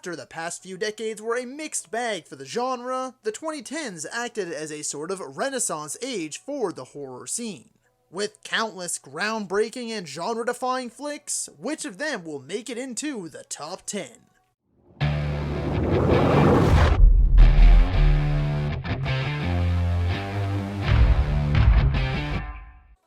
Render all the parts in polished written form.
After the past few decades were a mixed bag for the genre, the 2010s acted as a sort of renaissance age for the horror scene. With countless groundbreaking and genre-defying flicks, which of them will make it into the top 10?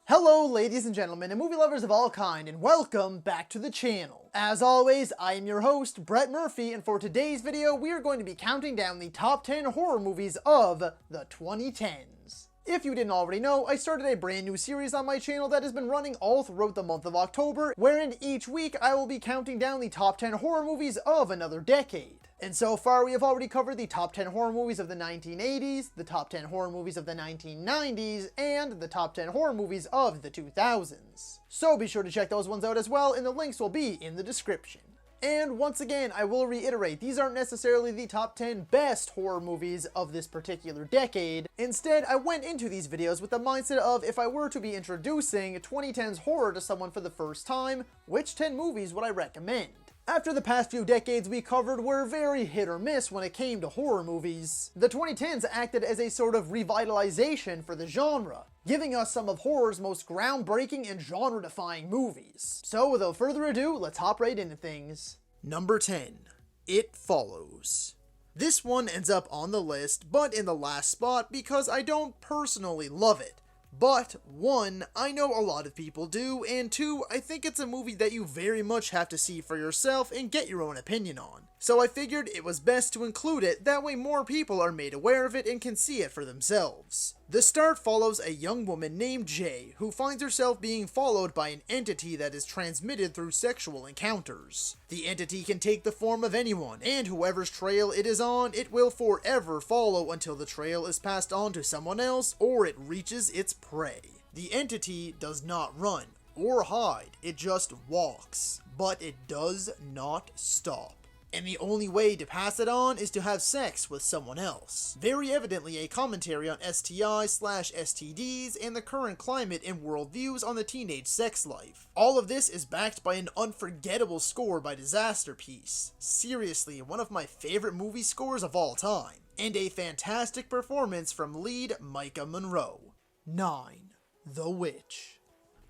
Hello ladies and gentlemen and movie lovers of all kind, and welcome back to the channel. As always, I am your host, Brett Murphy, and for today's video we are going to be counting down the top 10 horror movies of the 2010s. If you didn't already know, I started a brand new series on my channel that has been running all throughout the month of October, wherein each week I will be counting down the top 10 horror movies of another decade. And so far we have already covered the top 10 horror movies of the 1980s, the top 10 horror movies of the 1990s, and the top 10 horror movies of the 2000s. So be sure to check those ones out as well, and the links will be in the description. And once again, I will reiterate, these aren't necessarily the top 10 best horror movies of this particular decade. Instead, I went into these videos with the mindset of, if I were to be introducing 2010s horror to someone for the first time, which 10 movies would I recommend? After the past few decades we covered were very hit or miss when it came to horror movies, the 2010s acted as a sort of revitalization for the genre, giving us some of horror's most groundbreaking and genre-defying movies. So without further ado, let's hop right into things. Number 10. It Follows. This one ends up on the list, but in the last spot because I don't personally love it. But, 1, I know a lot of people do, and 2, I think it's a movie that you very much have to see for yourself and get your own opinion on. So I figured it was best to include it, that way more people are made aware of it and can see it for themselves. The start follows a young woman named Jay, who finds herself being followed by an entity that is transmitted through sexual encounters. The entity can take the form of anyone, and whoever's trail it is on, it will forever follow until the trail is passed on to someone else, or it reaches its prey. The entity does not run, or hide, it just walks, but it does not stop. And the only way to pass it on is to have sex with someone else. Very evidently a commentary on STI/STDs and the current climate and worldviews on the teenage sex life. All of this is backed by an unforgettable score by Disasterpiece. Seriously, one of my favorite movie scores of all time. And a fantastic performance from lead Micah Monroe. 9. The Witch.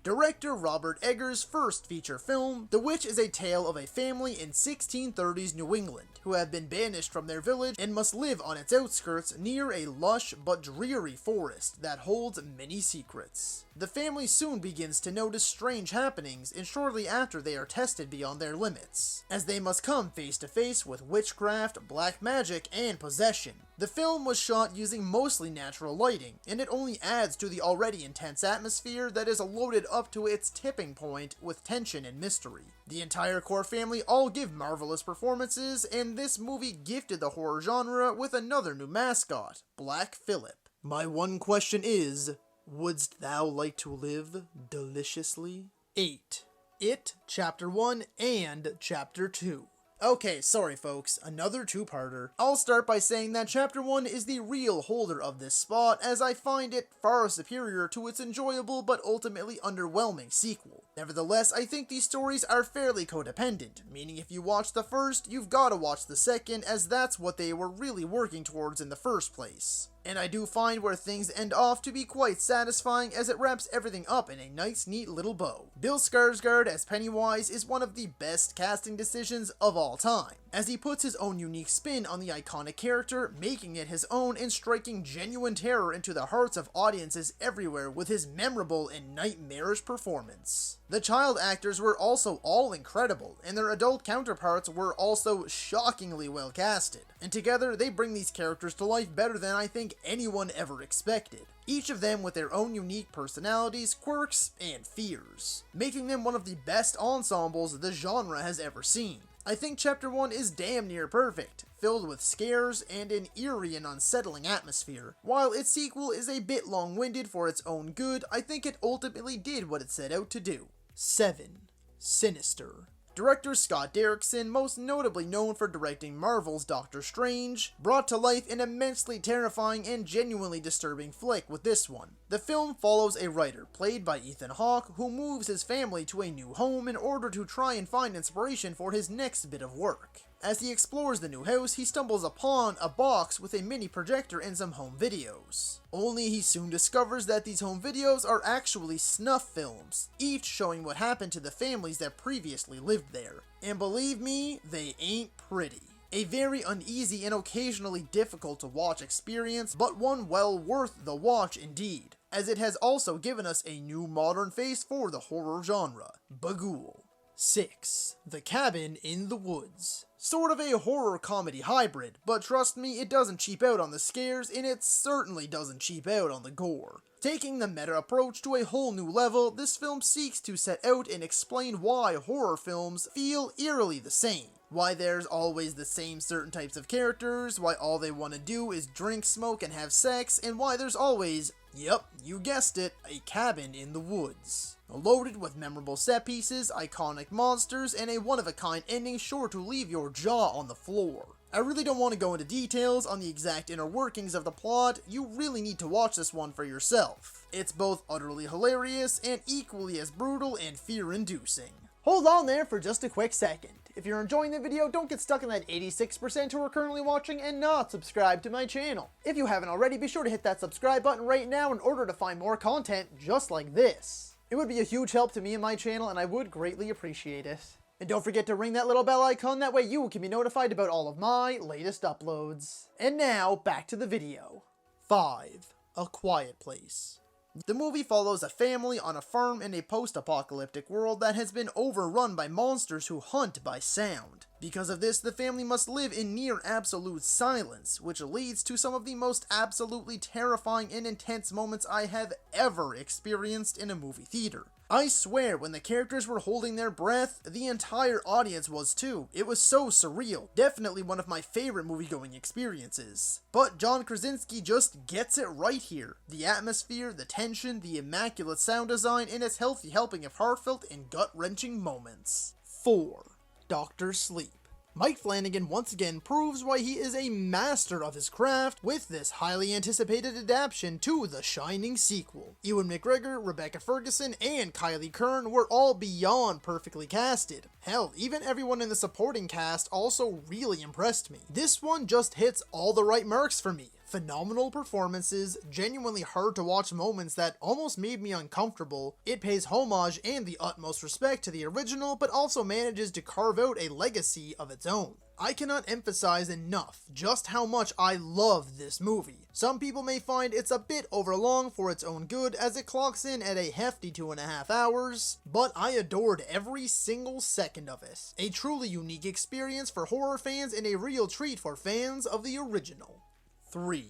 Director Robert Eggers' first feature film, The Witch is a tale of a family in 1630s New England who have been banished from their village and must live on its outskirts near a lush but dreary forest that holds many secrets. The family soon begins to notice strange happenings, and shortly after they are tested beyond their limits, as they must come face to face with witchcraft, black magic, and possession. The film was shot using mostly natural lighting, and it only adds to the already intense atmosphere that is loaded up to its tipping point with tension and mystery. The entire core family all give marvelous performances, and this movie gifted the horror genre with another new mascot, Black Phillip. My one question is, wouldst thou like to live deliciously? 8. It, Chapter 1 and Chapter 2. Okay, sorry folks, another two-parter. I'll start by saying that Chapter 1 is the real holder of this spot, as I find it far superior to its enjoyable but ultimately underwhelming sequel. Nevertheless, I think these stories are fairly codependent, meaning if you watch the first, you've gotta watch the second, as that's what they were really working towards in the first place. And I do find where things end off to be quite satisfying, as it wraps everything up in a nice neat little bow. Bill Skarsgård as Pennywise is one of the best casting decisions of all time, as he puts his own unique spin on the iconic character, making it his own and striking genuine terror into the hearts of audiences everywhere with his memorable and nightmarish performance. The child actors were also all incredible, and their adult counterparts were also shockingly well casted, and together they bring these characters to life better than I think anyone ever expected, each of them with their own unique personalities, quirks, and fears, making them one of the best ensembles the genre has ever seen. I think Chapter 1 is damn near perfect, filled with scares and an eerie and unsettling atmosphere. While its sequel is a bit long-winded for its own good, I think it ultimately did what it set out to do. 7. Sinister. Director Scott Derrickson, most notably known for directing Marvel's Doctor Strange, brought to life an immensely terrifying and genuinely disturbing flick with this one. The film follows a writer, played by Ethan Hawke, who moves his family to a new home in order to try and find inspiration for his next bit of work. As he explores the new house, he stumbles upon a box with a mini projector and some home videos. Only he soon discovers that these home videos are actually snuff films, each showing what happened to the families that previously lived there. And believe me, they ain't pretty. A very uneasy and occasionally difficult to watch experience, but one well worth the watch indeed, as it has also given us a new modern face for the horror genre, Bagul. 6. The Cabin in the Woods. Sort of a horror comedy hybrid, but trust me, it doesn't cheap out on the scares, and it certainly doesn't cheap out on the gore. Taking the meta approach to a whole new level, this film seeks to set out and explain why horror films feel eerily the same. Why there's always the same certain types of characters, why all they want to do is drink, smoke, and have sex, and why there's always, yep, you guessed it, a cabin in the woods. Loaded with memorable set pieces, iconic monsters, and a one-of-a-kind ending sure to leave your jaw on the floor. I really don't want to go into details on the exact inner workings of the plot, you really need to watch this one for yourself. It's both utterly hilarious and equally as brutal and fear-inducing. Hold on there for just a quick second. If you're enjoying the video, don't get stuck in that 86% who are currently watching and not subscribe to my channel. If you haven't already, be sure to hit that subscribe button right now in order to find more content just like this. It would be a huge help to me and my channel, and I would greatly appreciate it. And don't forget to ring that little bell icon, that way you can be notified about all of my latest uploads. And now, back to the video. 5. A Quiet Place. The movie follows a family on a farm in a post-apocalyptic world that has been overrun by monsters who hunt by sound. Because of this, the family must live in near absolute silence, which leads to some of the most absolutely terrifying and intense moments I have ever experienced in a movie theater. I swear, when the characters were holding their breath, the entire audience was too. It was so surreal. Definitely one of my favorite movie-going experiences. But John Krasinski just gets it right here. The atmosphere, the tension, the immaculate sound design, and its healthy helping of heartfelt and gut-wrenching moments. 4. Dr. Sleep. Mike Flanagan once again proves why he is a master of his craft with this highly anticipated adaptation to The Shining sequel. Ewan McGregor, Rebecca Ferguson, and Kylie Kern were all beyond perfectly casted. Hell, even everyone in the supporting cast also really impressed me. This one just hits all the right marks for me. Phenomenal performances, genuinely hard to watch moments that almost made me uncomfortable. It pays homage and the utmost respect to the original, but also manages to carve out a legacy of its own. I cannot emphasize enough just how much I love this movie. Some people may find it's a bit overlong for its own good as it clocks in at a hefty 2.5 hours, but I adored every single second of it. A truly unique experience for horror fans and a real treat for fans of the original. 3.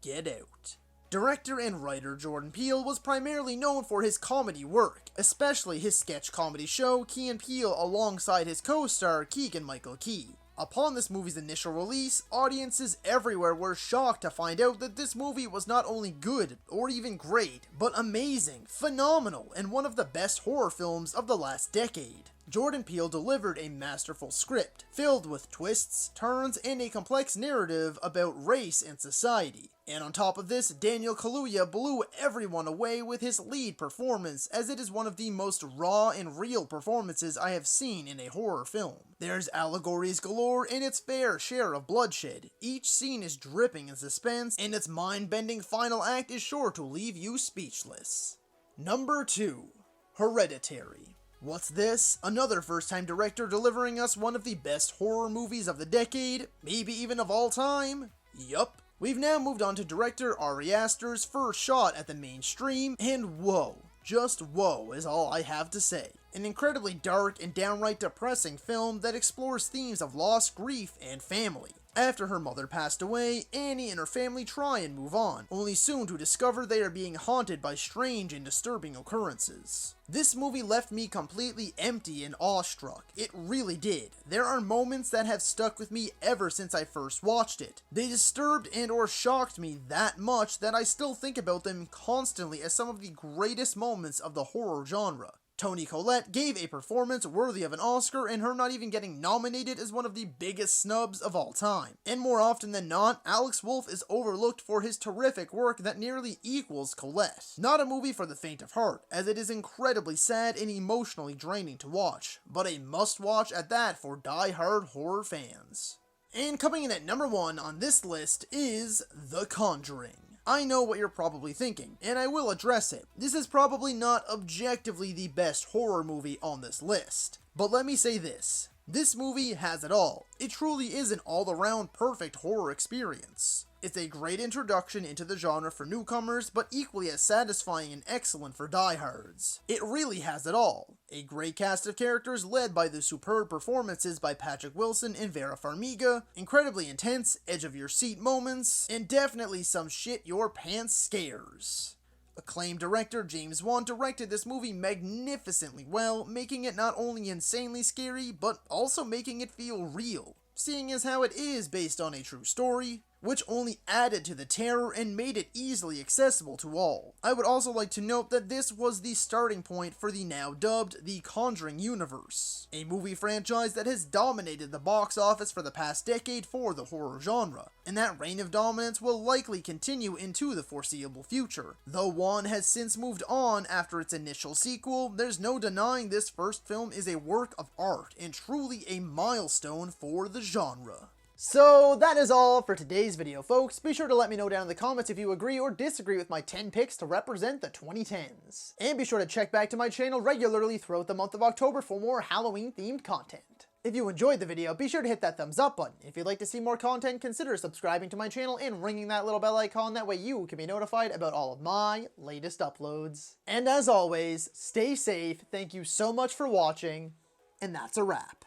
Get Out. Director and writer Jordan Peele was primarily known for his comedy work, especially his sketch comedy show Key and Peele alongside his co-star Keegan-Michael Key. Upon this movie's initial release, audiences everywhere were shocked to find out that this movie was not only good, or even great, but amazing, phenomenal, and one of the best horror films of the last decade. Jordan Peele delivered a masterful script, filled with twists, turns, and a complex narrative about race and society. And on top of this, Daniel Kaluuya blew everyone away with his lead performance, as it is one of the most raw and real performances I have seen in a horror film. There's allegories galore and its fair share of bloodshed. Each scene is dripping in suspense, and its mind-bending final act is sure to leave you speechless. Number 2. Hereditary. What's this? Another first-time director delivering us one of the best horror movies of the decade, maybe even of all time? Yup. We've now moved on to director Ari Aster's first shot at the mainstream, and whoa, just whoa is all I have to say. An incredibly dark and downright depressing film that explores themes of loss, grief, and family. After her mother passed away, Annie and her family try and move on, only soon to discover they are being haunted by strange and disturbing occurrences. This movie left me completely empty and awestruck. It really did. There are moments that have stuck with me ever since I first watched it. They disturbed and or shocked me that much that I still think about them constantly as some of the greatest moments of the horror genre. Toni Collette gave a performance worthy of an Oscar, and her not even getting nominated is one of the biggest snubs of all time. And more often than not, Alex Wolff is overlooked for his terrific work that nearly equals Collette. Not a movie for the faint of heart, as it is incredibly sad and emotionally draining to watch, but a must-watch at that for die-hard horror fans. And coming in at number 1 on this list is The Conjuring. I know what you're probably thinking, and I will address it. This is probably not objectively the best horror movie on this list. But let me say this. This movie has it all. It truly is an all-around perfect horror experience. It's a great introduction into the genre for newcomers, but equally as satisfying and excellent for diehards. It really has it all. A great cast of characters led by the superb performances by Patrick Wilson and Vera Farmiga, incredibly intense, edge-of-your-seat moments, and definitely some shit-your-pants scares. Acclaimed director James Wan directed this movie magnificently well, making it not only insanely scary, but also making it feel real, seeing as how it is based on a true story, which only added to the terror and made it easily accessible to all. I would also like to note that this was the starting point for the now dubbed The Conjuring universe, a movie franchise that has dominated the box office for the past decade for the horror genre, and that reign of dominance will likely continue into the foreseeable future. Though Wan has since moved on after its initial sequel, there's no denying this first film is a work of art and truly a milestone for the genre. So that is all for today's video, folks. Be sure to let me know down in the comments if you agree or disagree with my 10 picks to represent the 2010s. And be sure to check back to my channel regularly throughout the month of October for more Halloween-themed content. If you enjoyed the video, be sure to hit that thumbs up button. If you'd like to see more content, consider subscribing to my channel and ringing that little bell icon. That way you can be notified about all of my latest uploads. And as always, stay safe, thank you so much for watching, and that's a wrap.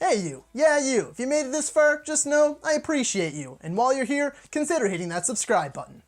Hey you, yeah you, if you made it this far, just know I appreciate you, and while you're here, consider hitting that subscribe button.